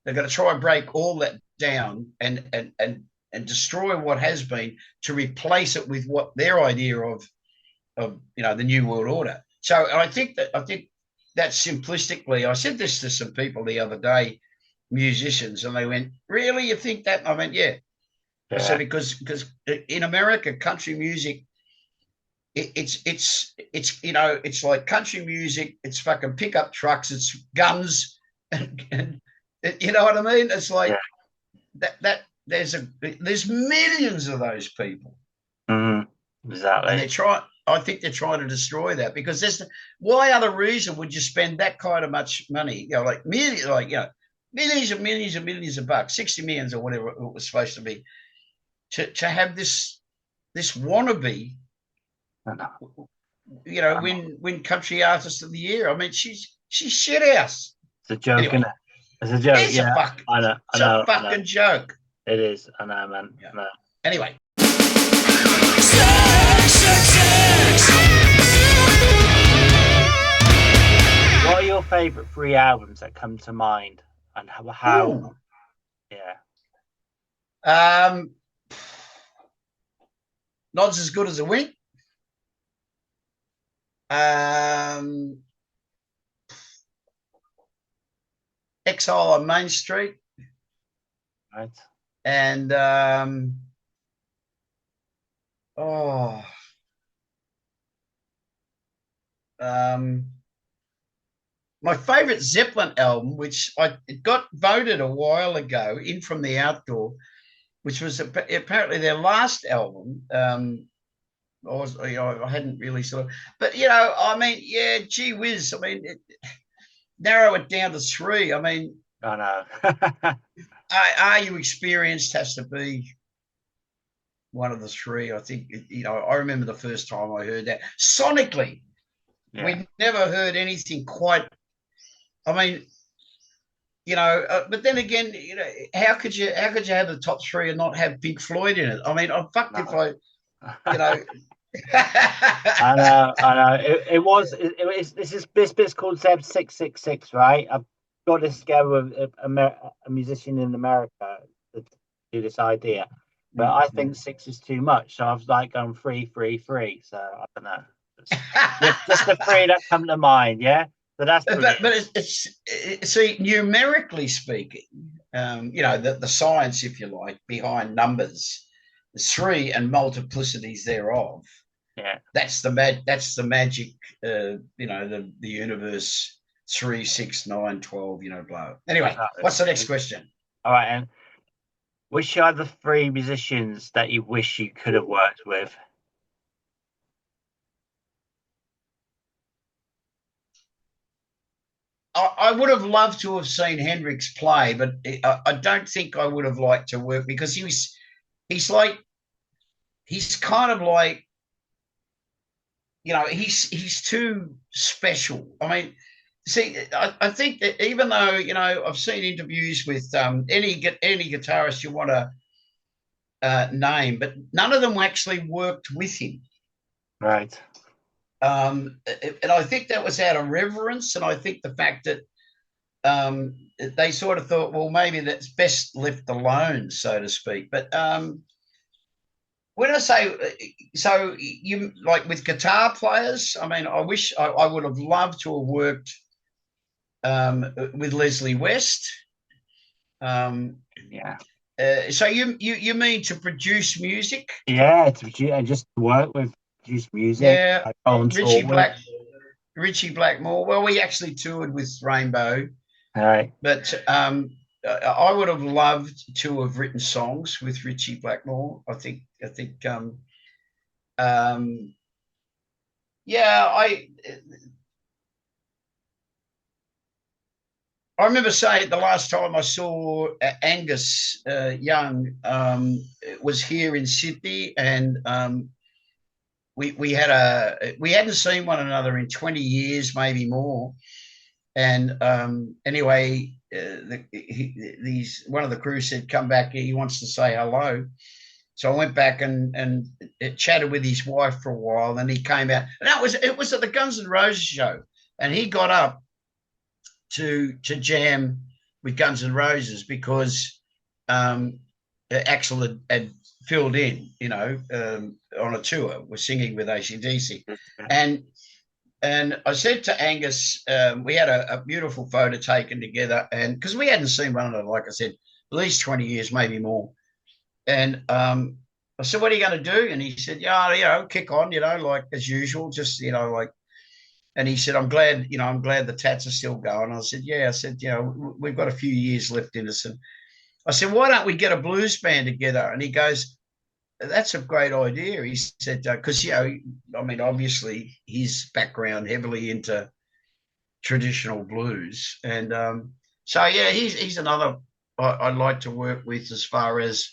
Speaker 2: They're going to try and break all that down and destroy what has been to replace it with what their idea of the New World Order. So I think that simplistically, I said this to some people the other day, musicians, and they went, "Really, you think that?" I went, "Yeah." I said, because in America, country music, it's like country music. It's fucking pickup trucks. It's guns, and you know what I mean. It's like that. There's millions of those people.
Speaker 1: Exactly.
Speaker 2: And I think they're trying to destroy that, because why other reason would you spend that kind of much money? Like millions, millions and millions and millions of bucks, 60 millions or whatever it was supposed to be, to have this wannabe, win Country Artist of the Year. I mean, she's shit ass.
Speaker 1: It's a joke, isn't
Speaker 2: Anyway,
Speaker 1: it? It's a joke.
Speaker 2: it's a
Speaker 1: Yeah,
Speaker 2: fuck.
Speaker 1: I know. I
Speaker 2: It's a
Speaker 1: know. I know.
Speaker 2: fucking joke.
Speaker 1: It is. I know, man.
Speaker 2: Yeah.
Speaker 1: I know.
Speaker 2: Anyway.
Speaker 1: What are your favourite 3 albums that come to mind, and how
Speaker 2: Ooh.
Speaker 1: yeah.
Speaker 2: Nod's as good as a wink. Exile on Main Street.
Speaker 1: Right.
Speaker 2: And my favorite Zeppelin album, which it got voted a while ago, In From the Outdoor, which was apparently their last album. I hadn't really sort of, but I mean, yeah, gee whiz. I mean, narrow it down to 3. I mean,
Speaker 1: I know.
Speaker 2: Are You Experienced has to be one of the 3. I think, I remember the first time I heard that. Sonically, we never heard anything quite. I mean, but then again, how could you have the top 3 and not have Pink Floyd in it? I mean, I'm fucked if I,
Speaker 1: I know. This bit's called Zeb 666, right? I've got this together with a musician in America to do this idea, but I think 6 is too much, so I was like going 3, 3, 3. So I don't know. Just the 3 that come to mind, yeah. So that's
Speaker 2: but it's see, numerically speaking, the science, if you like, behind numbers, 3 and multiplicities thereof.
Speaker 1: Yeah,
Speaker 2: that's the magic. The universe. 3, 6, 9, 12. Blah. Anyway, what's the next question?
Speaker 1: All right, and which are the 3 musicians that you wish you could have worked with?
Speaker 2: I would have loved to have seen Hendrix play, but I don't think I would have liked to work, because he's kind of like, he's too special. I mean, see, I think that even though, I've seen interviews with any guitarist you want to name, but none of them actually worked with him.
Speaker 1: Right.
Speaker 2: And I think that was out of reverence, and I think the fact that they sort of thought, well, maybe that's best left alone, so to speak. But when I say, so you like with guitar players, I mean, I wish I would have loved to have worked with Leslie West.
Speaker 1: Yeah.
Speaker 2: So you mean to produce music?
Speaker 1: Yeah, to produce and just work with. Produce music.
Speaker 2: Yeah, Richie Blackmore. Well, we actually toured with Rainbow.
Speaker 1: All right.
Speaker 2: But I would have loved to have written songs with Richie Blackmore. I think. I remember saying the last time I saw Angus Young was here in Sydney, and we hadn't seen one another in 20 years, maybe more. And anyway, one of the crew said, "Come back, he wants to say hello." So I went back and chatted with his wife for a while. And he came out, and it was at the Guns N' Roses show, and he got up to jam with Guns N' Roses because Axl had filled in, on a tour. We're singing with AC/DC. And I said to Angus, we had a beautiful photo taken together, and because we hadn't seen one another, like I said, at least 20 years, maybe more. And I said, "What are you going to do?" And he said, "Yeah, kick on, like as usual, just, like." And he said, I'm glad the Tats are still going." I said, "Yeah." I said, "We've got a few years left in us." And I said, "Why don't we get a blues band together?" And he goes, "That's a great idea." He said, because, obviously his background heavily into traditional blues. And so, yeah, he's another I'd like to work with as far as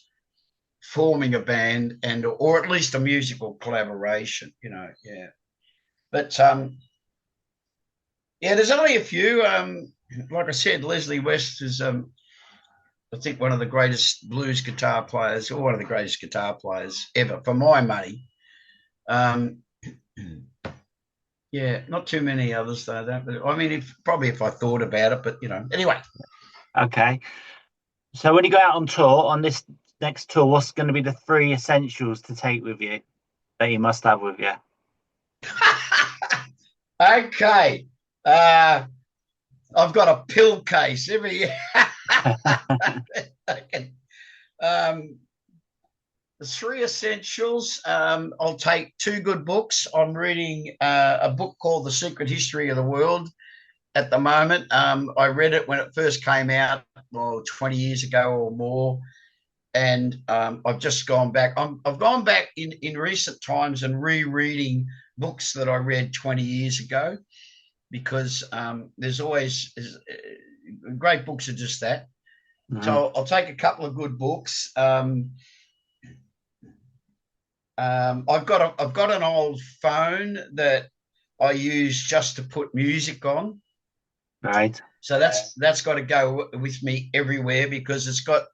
Speaker 2: forming a band or at least a musical collaboration, yeah. But, yeah, there's only a few. like I said, Leslie West is, I think, one of the greatest blues guitar players, or one of the greatest guitar players ever, for my money. Um, yeah, not too many others though. But I mean, if I thought about it, but anyway.
Speaker 1: Okay. So when you go out on tour on this next tour, what's going to be the three essentials to take with you that you must have with you?
Speaker 2: Okay. I've got a pill case every year. um, the three essentials. I'll take two good books. I'm reading a book called The Secret History of the World at the moment. I read it when it first came out, 20 years ago or more. And I've just gone back. I've gone back in recent times and rereading books that I read 20 years ago, because there's always great books are just that. Mm-hmm. So I'll take a couple of good books. I've got an old phone that I use just to put music on.
Speaker 1: Right.
Speaker 2: So that's got to go with me everywhere, because it's got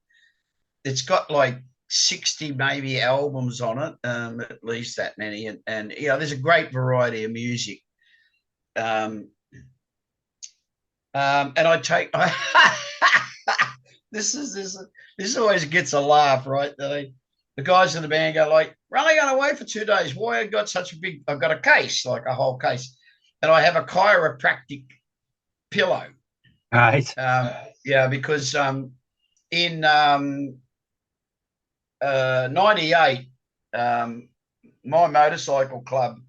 Speaker 2: like 60 maybe albums on it, at least that many, and there's a great variety of music. And I take this always gets a laugh, right? The guys in the band go like, "We're only going away for 2 days. Why have got such a big?" I've got a case, like a whole case, and I have a chiropractic pillow.
Speaker 1: Right.
Speaker 2: Because in 98, my motorcycle club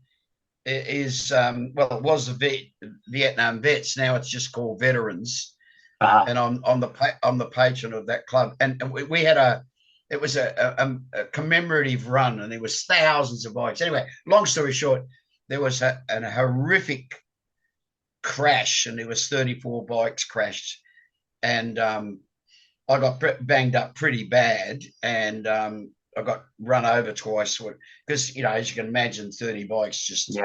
Speaker 2: is it was the Vietnam Vets. Now it's just called Veterans. And I'm the patron of that club. And we had a commemorative run, and there was thousands of bikes. Anyway, long story short, there was a horrific crash, and there was 34 bikes crashed, and I got banged up pretty bad, and I got run over twice, because as you can imagine, 30 bikes just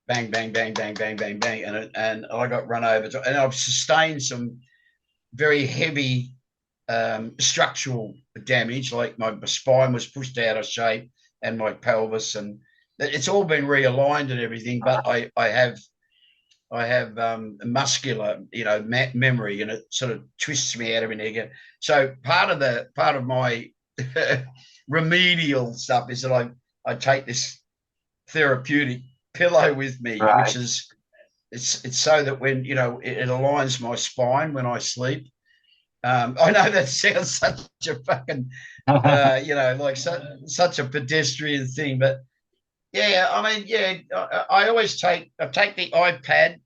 Speaker 2: bang, bang, bang, bang, bang, bang, bang, and I got run over, and I've sustained some very heavy structural damage, like my spine was pushed out of shape, and my pelvis, and it's all been realigned and everything, but I have muscular, memory, and it sort of twists me out every now and again. So part of my remedial stuff is that I take this therapeutic pillow with me, right, which is it's so that when it aligns my spine when I sleep. I know that sounds such a fucking like such a pedestrian thing, but I always take the iPad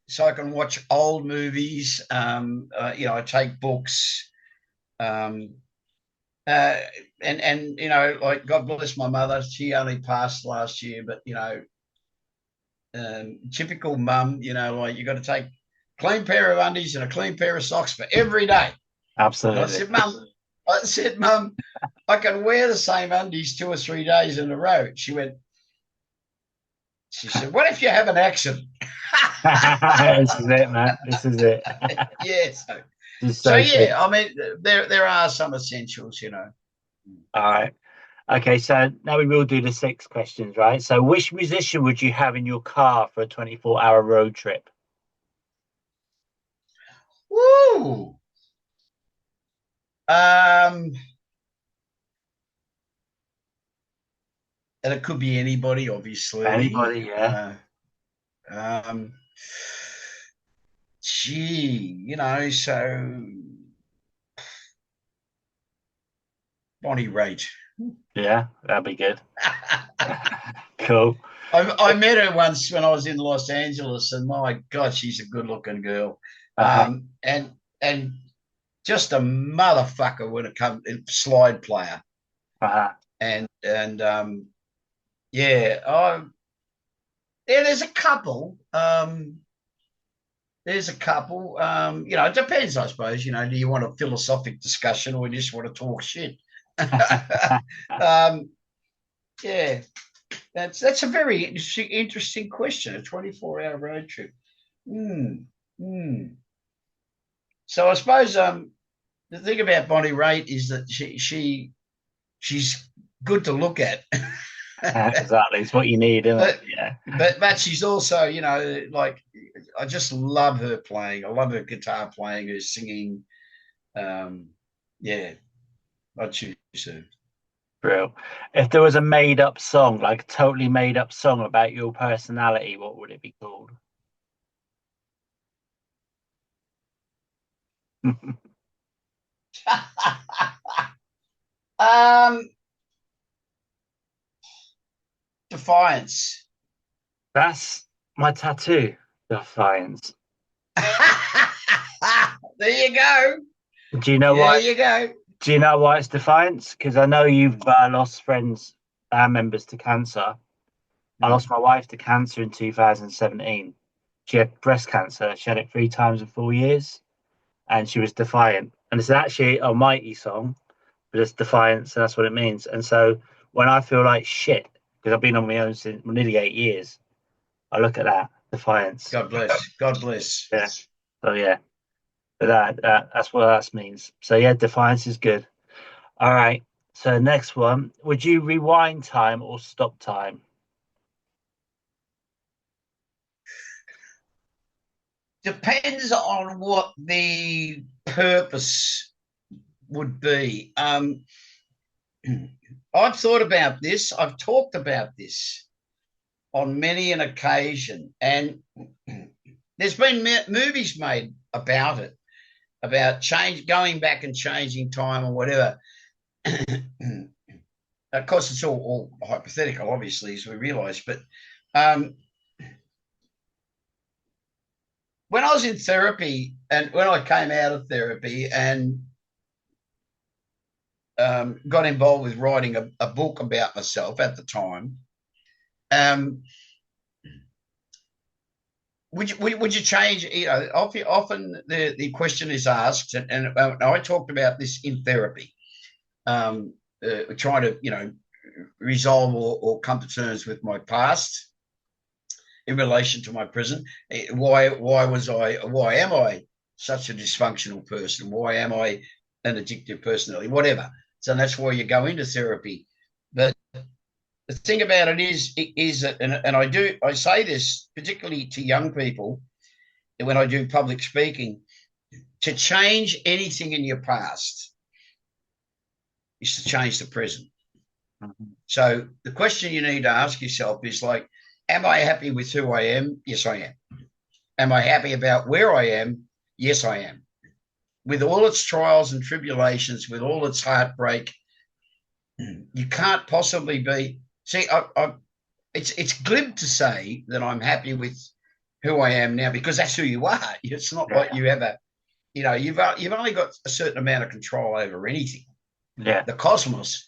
Speaker 2: so I can watch old movies. I take books, and like, God bless my mother. She only passed last year, but typical mum. Like, you got to take a clean pair of undies and a clean pair of socks for every day.
Speaker 1: Absolutely.
Speaker 2: And I said, Mum, I can wear the same undies 2 or 3 days in a row. She said, what if you have an accident?
Speaker 1: This is it, man. This is it.
Speaker 2: Yes. So yeah, I mean, there are some essentials,
Speaker 1: All right. Okay, so now we will do the 6 questions, right? So which musician would you have in your car for a 24-hour road trip?
Speaker 2: Woo! And it could be anybody, obviously.
Speaker 1: Anybody, yeah.
Speaker 2: So Bonnie Raitt.
Speaker 1: Yeah, that'd be good. Cool.
Speaker 2: I met her once when I was in Los Angeles, and my God, she's a good-looking girl. And just a motherfucker when it comes to slide player. And there's a couple. It depends, I suppose. Do you want a philosophic discussion, or you just want to talk shit? That's a very interesting question. A 24-hour road trip. Hmm. So I suppose the thing about Bonnie Raitt is that she's good to look at.
Speaker 1: Exactly, it's what you need, isn't it?
Speaker 2: but
Speaker 1: Yeah,
Speaker 2: but she's also, like, I just love her playing. I love her guitar playing, her singing. Um, yeah, I choose her.
Speaker 1: true. If there was a made-up song, like a totally made-up song about your personality, what would it be called?
Speaker 2: um, Defiance.
Speaker 1: That's my tattoo, defiance.
Speaker 2: There you go.
Speaker 1: Do you know
Speaker 2: There
Speaker 1: why?
Speaker 2: you go.
Speaker 1: Do you know why it's defiance? Because I know you've lost friends, band members to cancer. I lost my wife to cancer in 2017. She had breast cancer. She had it 3 times in 4 years, and she was defiant. And it's actually a mighty song, but it's defiance, and that's what it means. And so when I feel like shit, because I've been on my own since nearly 8 years, I look at that defiance.
Speaker 2: God bless. God bless.
Speaker 1: Yeah. So yeah, but that's what that means. So yeah, defiance is good. All right. So next one, would you rewind time or stop time?
Speaker 2: Depends on what the purpose would be. I've thought about this. I've talked about this on many an occasion, and there's been movies made about it, about going back and changing time or whatever. Of course, it's all hypothetical, obviously, as we realise. But um, when I was in therapy, and when I came out of therapy and got involved with writing a book about myself at the time, um, would you change? Often the question is asked, and I talked about this in therapy, trying to resolve or come to terms with my past in relation to my present. Why am I such a dysfunctional person? Why am I an addictive personality? Whatever. So that's why you go into therapy. But the thing about it is that, and I say this particularly to young people when I do public speaking, to change anything in your past is to change the present.
Speaker 1: Mhm.
Speaker 2: So the question you need to ask yourself is like, am I happy with who I am? Yes, I am. Am I happy about where I am? Yes, I am. With all its trials and tribulations, with all its heartbreak, you can't possibly be. See, it's glib to say that I'm happy with who I am now because that's who you are. It's not like
Speaker 1: Yeah,
Speaker 2: you have you've only got a certain amount of control over anything.
Speaker 1: yeah,
Speaker 2: The cosmos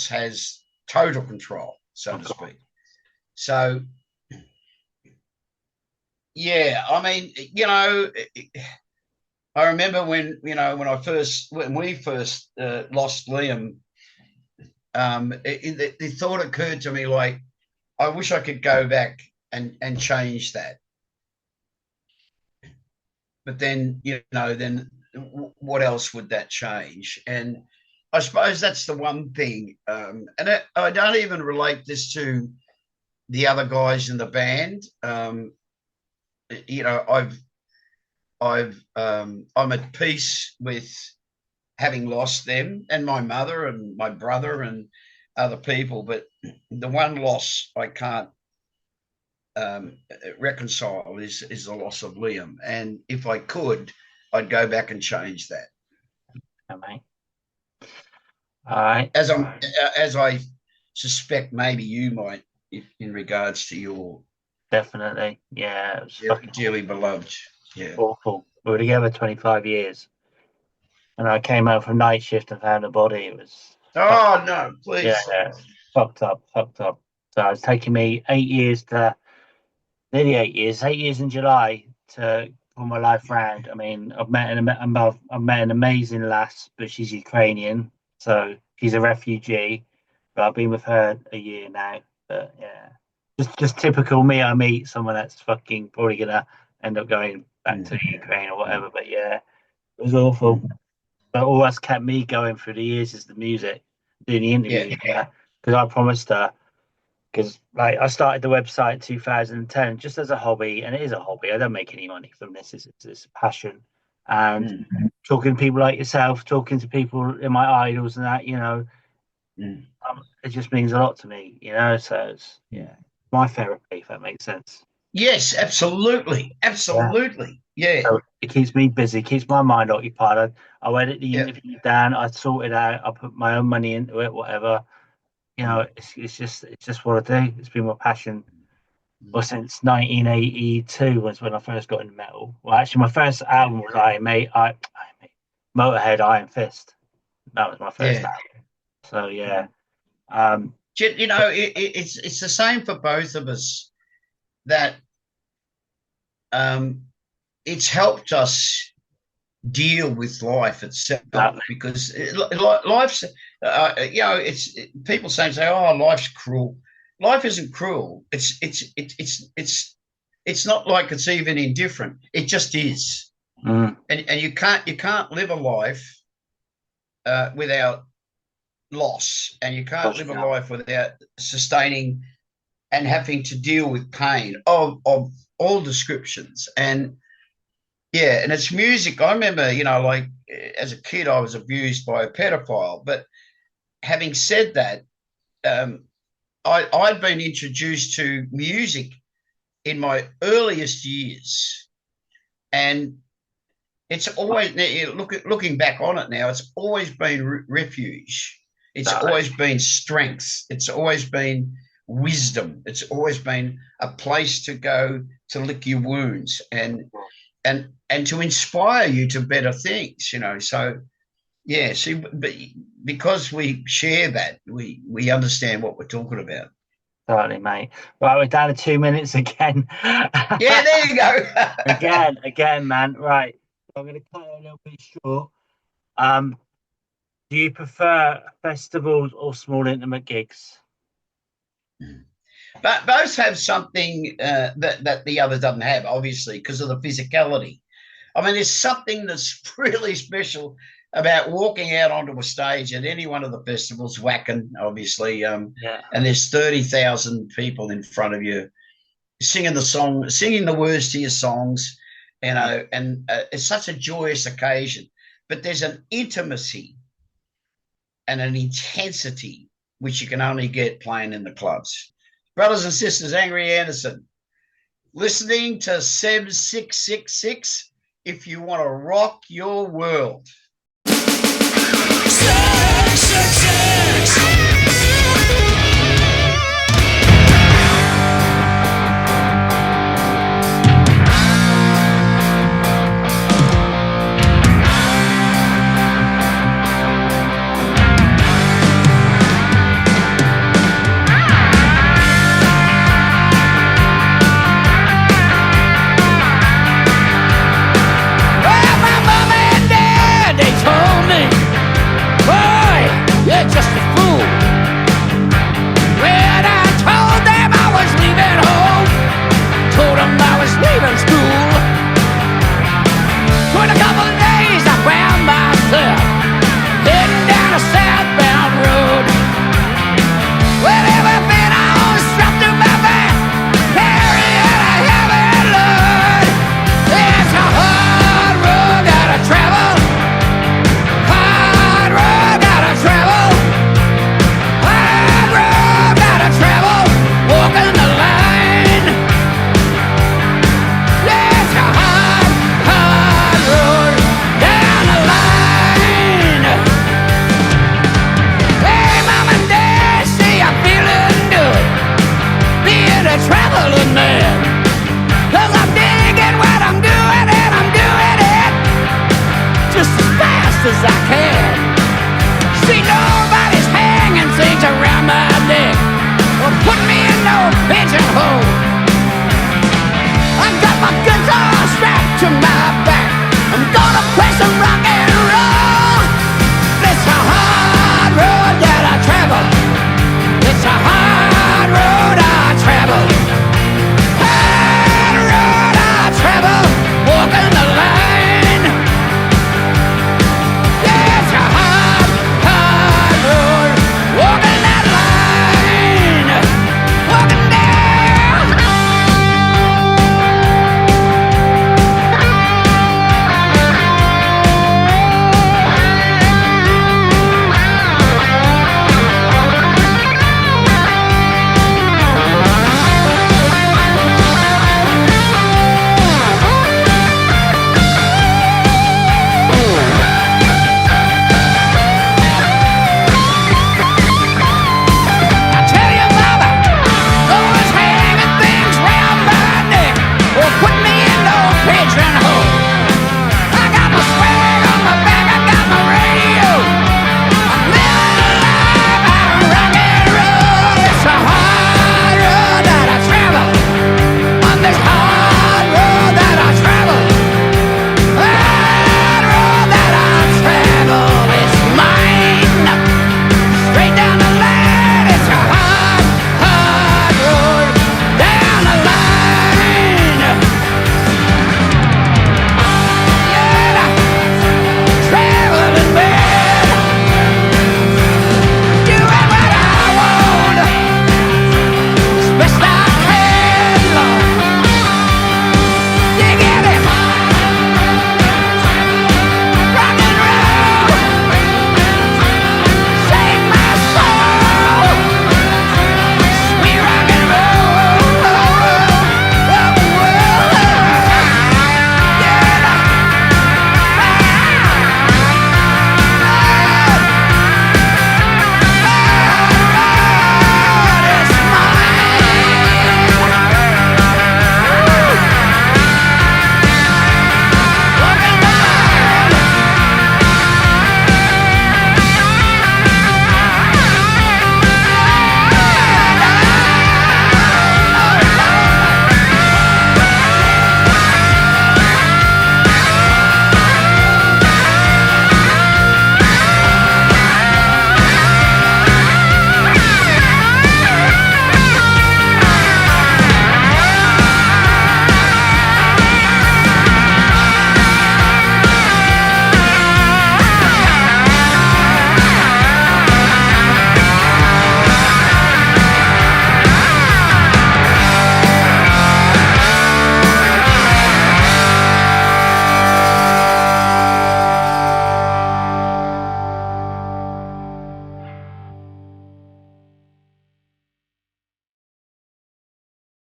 Speaker 2: has total control, so
Speaker 1: of
Speaker 2: to
Speaker 1: course.
Speaker 2: speak. So yeah, I mean, I remember when we first lost Liam. The thought occurred to me like, I wish I could go back and change that. But then, what else would that change? And I suppose that's the one thing. And I don't even relate this to the other guys in the band. I'm at peace with having lost them and my mother and my brother and other people. But the one loss I can't reconcile is the loss of Liam. And if I could, I'd go back and change that.
Speaker 1: Yeah, mate. All right.
Speaker 2: As I suspect maybe you might, if, in regards to your
Speaker 1: Definitely. Yeah, it was fucking
Speaker 2: dearly beloved. Yeah.
Speaker 1: awful. We were together 25 years, and I came out from night shift and found a body. It was
Speaker 2: Oh no,
Speaker 1: yeah,
Speaker 2: please.
Speaker 1: yeah, fucked up, fucked up. So it's taken me 8 years to nearly 8 years, 8 years in July to pull my life round. I mean, I've met an amazing lass, but she's Ukrainian, so she's a refugee. But I've been with her a year now. But yeah, just typical me. I meet someone that's fucking probably gonna end up going back to Ukraine or whatever. But yeah, it was awful. But all that's kept me going through the years is the music, doing the interviews.
Speaker 2: Yeah.
Speaker 1: Because I promised her, because like I started the website in 2010 just as a hobby, and it is a hobby. I don't make any money from this. It's a passion. And talking to people like yourself, talking to people in my idols and that, it just means a lot to me, So it's my therapy, if that makes sense.
Speaker 2: Yes, absolutely. Absolutely. Yeah.
Speaker 1: So it keeps me busy, keeps my mind occupied. I edit the interview down, I sort it out, I put my own money into it, whatever. It's just what I do. It's been my passion. Well, since 1982 was when I first got into metal. Well, actually, my first album was Motorhead, Iron Fist. That was my first album. So yeah,
Speaker 2: it's the same for both of us. That it's helped us deal with life itself, because life's people say, oh, life's cruel. Life isn't cruel. It's not like it's even indifferent. It just is. And you can't live a life without loss, and you can't live a life without sustaining and having to deal with pain of all descriptions. And and it's music. I remember, like as a kid, I was abused by a pedophile. But having said that, I'd been introduced to music in my earliest years, and it's always, looking back on it now, it's always been refuge. It's always been strength. It's always been wisdom. It's always been a place to go to lick your wounds and to inspire you to better things, So, because we share that, we understand what we're talking about.
Speaker 1: Totally, mate. Right, we're down to 2 minutes again.
Speaker 2: Yeah, there you go.
Speaker 1: again, man. Right, I'm going to cut it a little bit short. Do you prefer festivals or small intimate gigs?
Speaker 2: But both have something that the other doesn't have, obviously, because of the physicality. I mean, there's something that's really special about walking out onto a stage at any one of the festivals, Wacken, obviously, and there's 30,000 people in front of you singing the words to your songs, and it's such a joyous occasion. But there's an intimacy and an intensity which you can only get playing in the clubs. Brothers and sisters, Angry Anderson, listening to Seb 666 if you want to rock your world. 666